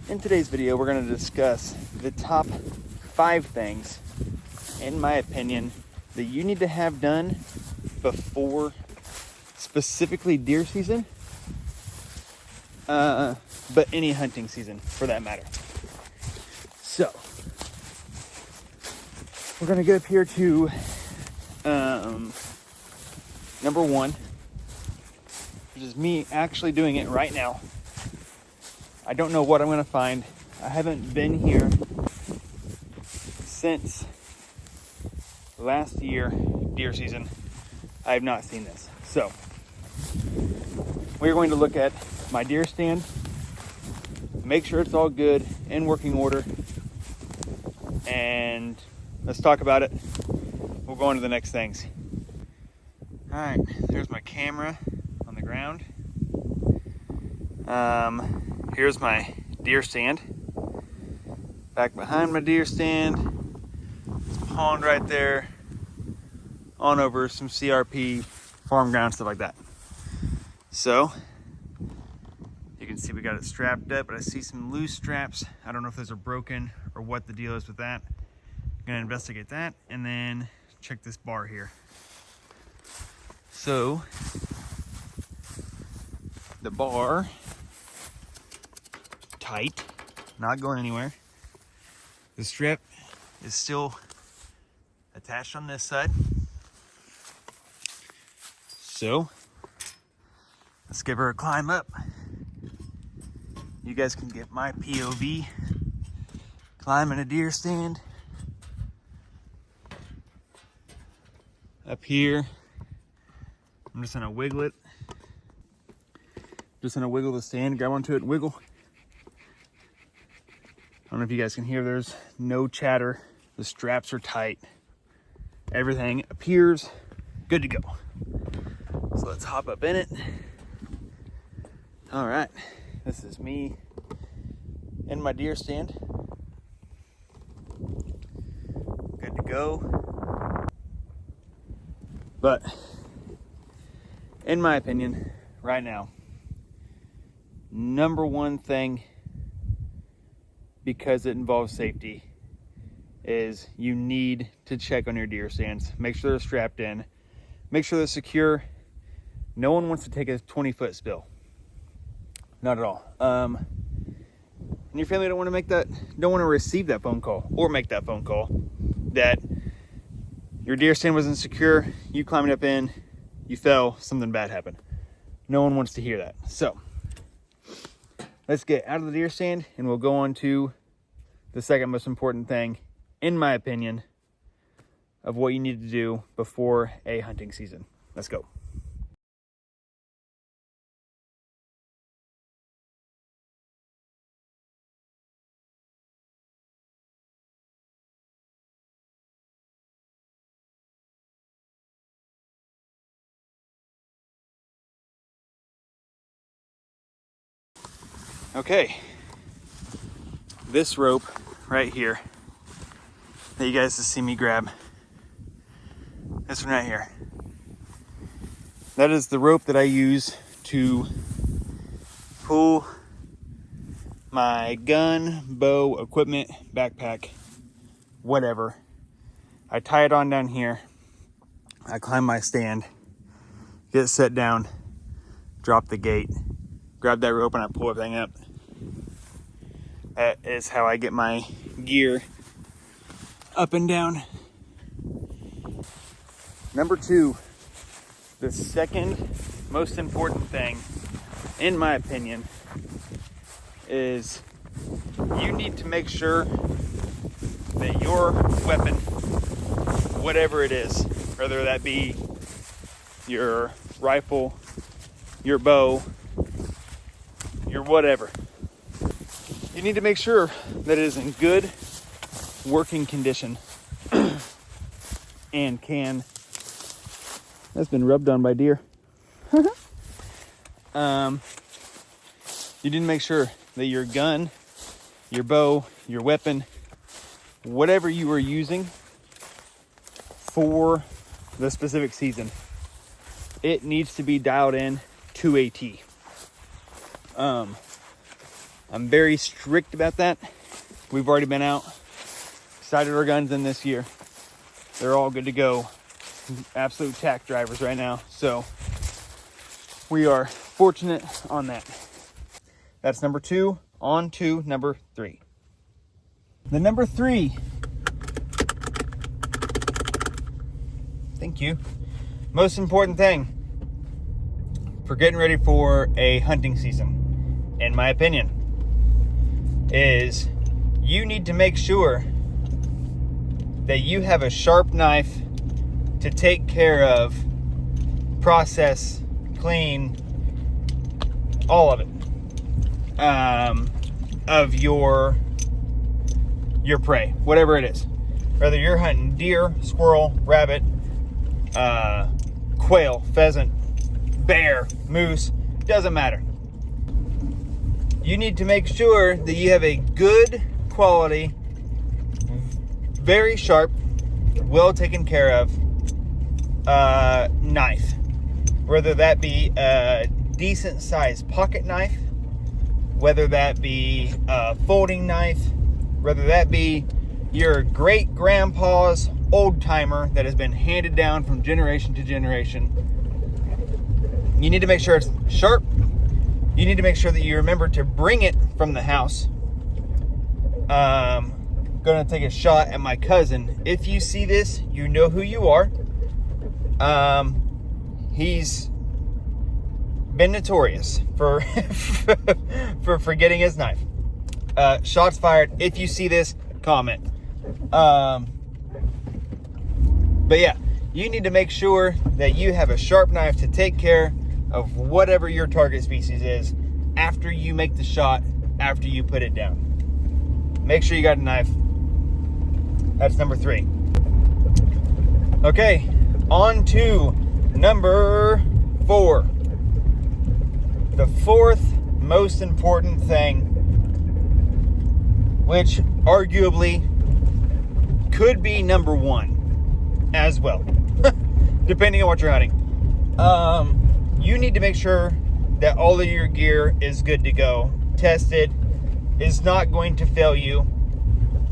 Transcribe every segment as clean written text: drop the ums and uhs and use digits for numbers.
In today's video, we're going to discuss the top 5 things, in my opinion, that you need to have done before specifically deer season, but any hunting season for that matter. So, we're going to get up here to number 1, which is me actually doing it right now. I don't know what I'm going to find. I haven't been here since last year, deer season. I have not seen this. So, we're going to look at my deer stand, make sure it's all good, in working order, and let's talk about it. We'll go on to the next things. All right, there's my camera on the ground. Here's my deer stand. Back behind my deer stand, it's a pond right there. On over some CRP, farm ground, stuff like that. So, you can see we got it strapped up, but I see some loose straps. I don't know if those are broken or what the deal is with that. I'm gonna investigate that and then check this bar here. So, the bar, tight, not going anywhere. The strip is still attached on this side. So, let's give her a climb up. You guys can get my POV climbing a deer stand. Up here, I'm just gonna wiggle it. Just gonna wiggle the stand, grab onto it and wiggle. I don't know if you guys can hear, there's no chatter. The straps are tight. Everything appears good to go. So let's hop up in it. All right, this is me in my deer stand. Good to go. But in my opinion, right now, number one thing, because it involves safety, is you need to check on your deer stands. Make sure they're strapped in. Make sure they're secure. No one wants to take a 20-foot spill. Not at all. And your family don't want to receive that phone call or make that phone call that your deer stand wasn't secure, you climbed up in, you fell, something bad happened. No one wants to hear that. So, let's get out of the deer stand and we'll go on to the second most important thing, in my opinion, of what you need to do before a hunting season. Let's go. Okay, this rope right here that you guys just see me grab, this one right here, that is the rope that I use to pull my gun, bow, equipment, backpack, whatever. I tie it on down here, I climb my stand, get it set down, drop the gate, grab that rope and I pull everything up. That is how I get my gear up and down. Number 2, the second most important thing, in my opinion, is you need to make sure that your weapon, whatever it is, whether that be your rifle, your bow, your whatever, you need to make sure that it is in good working condition and that's been rubbed on by deer. You need to make sure that your gun, your bow, your weapon, whatever you are using for the specific season, it needs to be dialed in to a T. I'm very strict about that. We've already been out, sighted our guns in this year. They're all good to go. Absolute tack drivers right now. So we are fortunate on that. That's number 2. On to number 3. The number 3. Thank you. Most important thing for getting ready for a hunting season, in my opinion, is you need to make sure that you have a sharp knife to take care of, process, clean, all of it, of your prey, whatever it is. Whether you're hunting deer, squirrel, rabbit, quail, pheasant, bear, moose, doesn't matter. You need to make sure that you have a good quality, very sharp, well taken care of knife. Whether that be a decent sized pocket knife, whether that be a folding knife, whether that be your great grandpa's old timer that has been handed down from generation to generation. You need to make sure it's sharp. You need to make sure that you remember to bring it from the house. Gonna take a shot at my cousin. If you see this, you know who you are. He's been notorious for for forgetting his knife. Shots fired. If you see this, comment. But yeah, you need to make sure that you have a sharp knife to take care of whatever your target species is after you make the shot, after you put it down. Make sure you got a knife. That's number 3. Okay, on to number 4. The 4th most important thing, which arguably could be number 1 as well, depending on what you're hunting. You need to make sure that all of your gear is good to go, tested, is not going to fail you,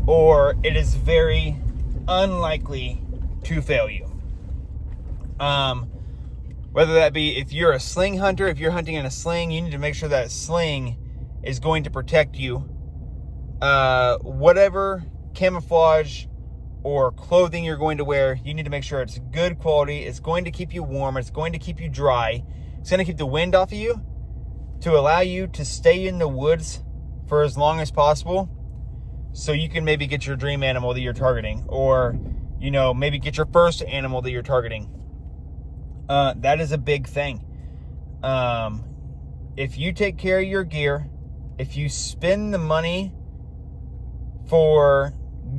or it is very unlikely to fail you. Whether that be if you're a sling hunter, if you're hunting in a sling, you need to make sure that sling is going to protect you. Whatever camouflage or clothing you're going to wear, you need to make sure it's good quality. It's going to keep you warm. It's going to keep you dry. It's going to keep the wind off of you to allow you to stay in the woods for as long as possible, so you can maybe get your dream animal that you're targeting, or, you know, maybe get your first animal that you're targeting. That is a big thing. If you take care of your gear, if you spend the money for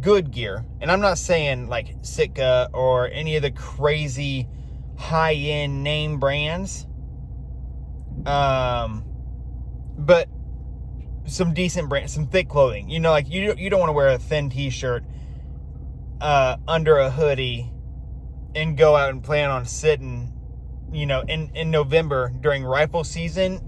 good gear, and I'm not saying like Sitka or any of the crazy high-end name brands, but some decent brands, some thick clothing. You know, like you don't want to wear a thin t-shirt under a hoodie and go out and plan on sitting, you know, in November during rifle season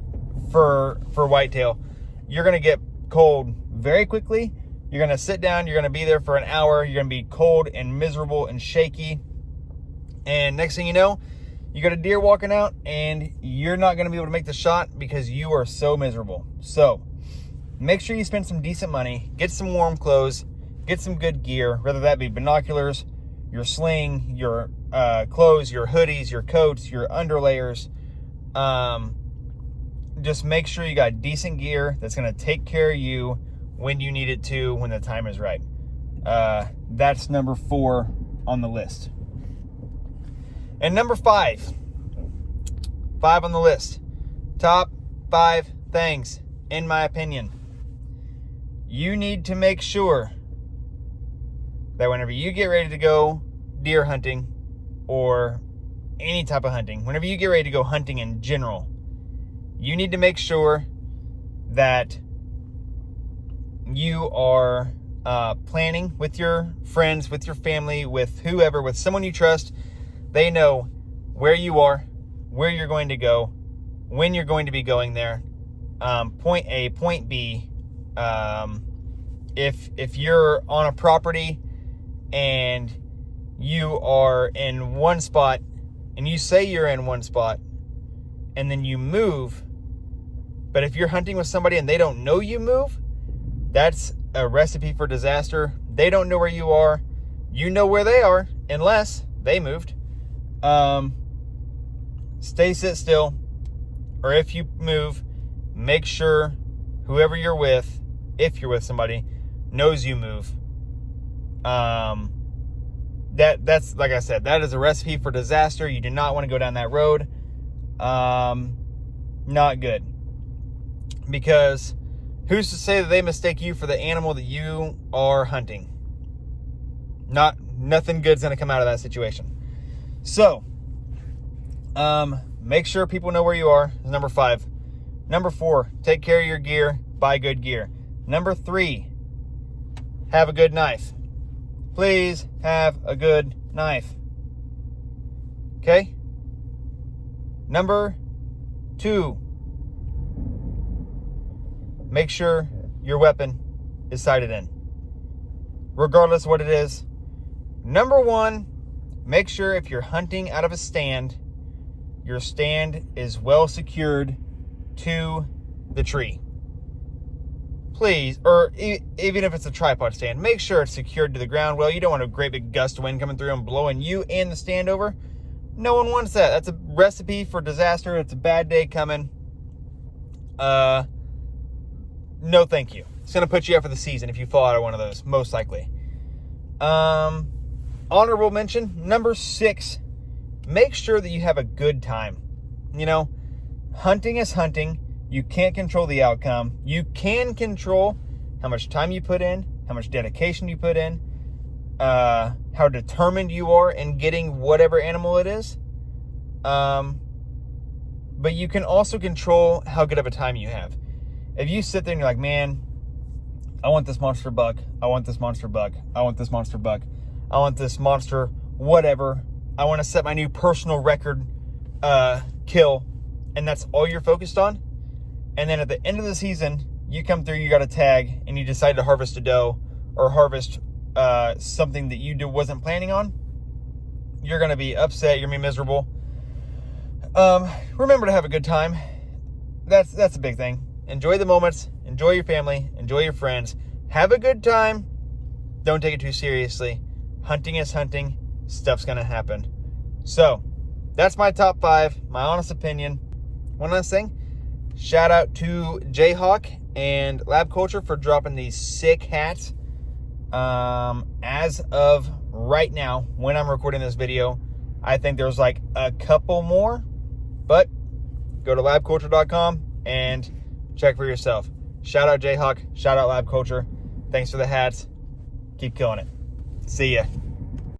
for whitetail. You're going to get cold very quickly. You're going to sit down, you're going to be there for an hour, you're going to be cold and miserable and shaky. And next thing you know, you got a deer walking out and you're not going to be able to make the shot because you are so miserable. So make sure you spend some decent money, get some warm clothes, get some good gear, whether that be binoculars, your sling, your clothes, your hoodies, your coats, your underlayers. Just make sure you got decent gear that's going to take care of you when you need it to, when the time is right. That's number 4 on the list. And number 5 on the list. Top 5 things, in my opinion. You need to make sure that whenever you get ready to go deer hunting or any type of hunting, whenever you get ready to go hunting in general, you need to make sure that you are planning with your friends, with your family, with whoever, with someone you trust. They know where you are, where you're going to go, when you're going to be going there, point A, point B, If you're on a property and you are in one spot and you say you're in one spot and then you move, but if you're hunting with somebody and they don't know you move, that's a recipe for disaster. They don't know where you are. You know where they are unless they moved. Sit still, or if you move, make sure whoever you're with, if you're with somebody, knows you move. That's like I said, that is a recipe for disaster. You do not want to go down that road. Not good. Because who's to say that they mistake you for the animal that you are hunting? Nothing good's going to come out of that situation. So, make sure people know where you are is number 5. Number 4, take care of your gear, buy good gear. Number 3, have a good knife. Please have a good knife. Okay? Number 2, make sure your weapon is sighted in, regardless of what it is. Number 1, make sure if you're hunting out of a stand, your stand is well secured to the tree. Please, or even if it's a tripod stand, make sure it's secured to the ground well. You don't want a great big gust of wind coming through and blowing you and the stand over. No one wants that. That's a recipe for disaster. It's a bad day coming. No thank you. It's going to put you out for the season if you fall out of one of those, most likely. Honorable mention, number 6, make sure that you have a good time. You know, hunting is hunting. You can't control the outcome. You can control how much time you put in, how much dedication you put in, how determined you are in getting whatever animal it is. But you can also control how good of a time you have. If you sit there and you're like, man, I want this monster buck. I want this monster buck. I want this monster buck. I want this monster whatever. I want to set my new personal record kill. And that's all you're focused on. And then at the end of the season, you come through, you got a tag, and you decide to harvest a doe or harvest something that you wasn't planning on. You're going to be upset. You're going to be miserable. Remember to have a good time. That's a big thing. Enjoy the moments. Enjoy your family. Enjoy your friends. Have a good time. Don't take it too seriously. Hunting is hunting. Stuff's going to happen. So, that's my top 5. My honest opinion. One last thing. Shout out to Jayhawk and Lab Culture for dropping these sick hats. As of right now, when I'm recording this video, I think there's like a couple more. But go to labculture.com and check for yourself. Shout out Jayhawk. Shout out Lab Culture. Thanks for the hats. Keep killing it. See ya.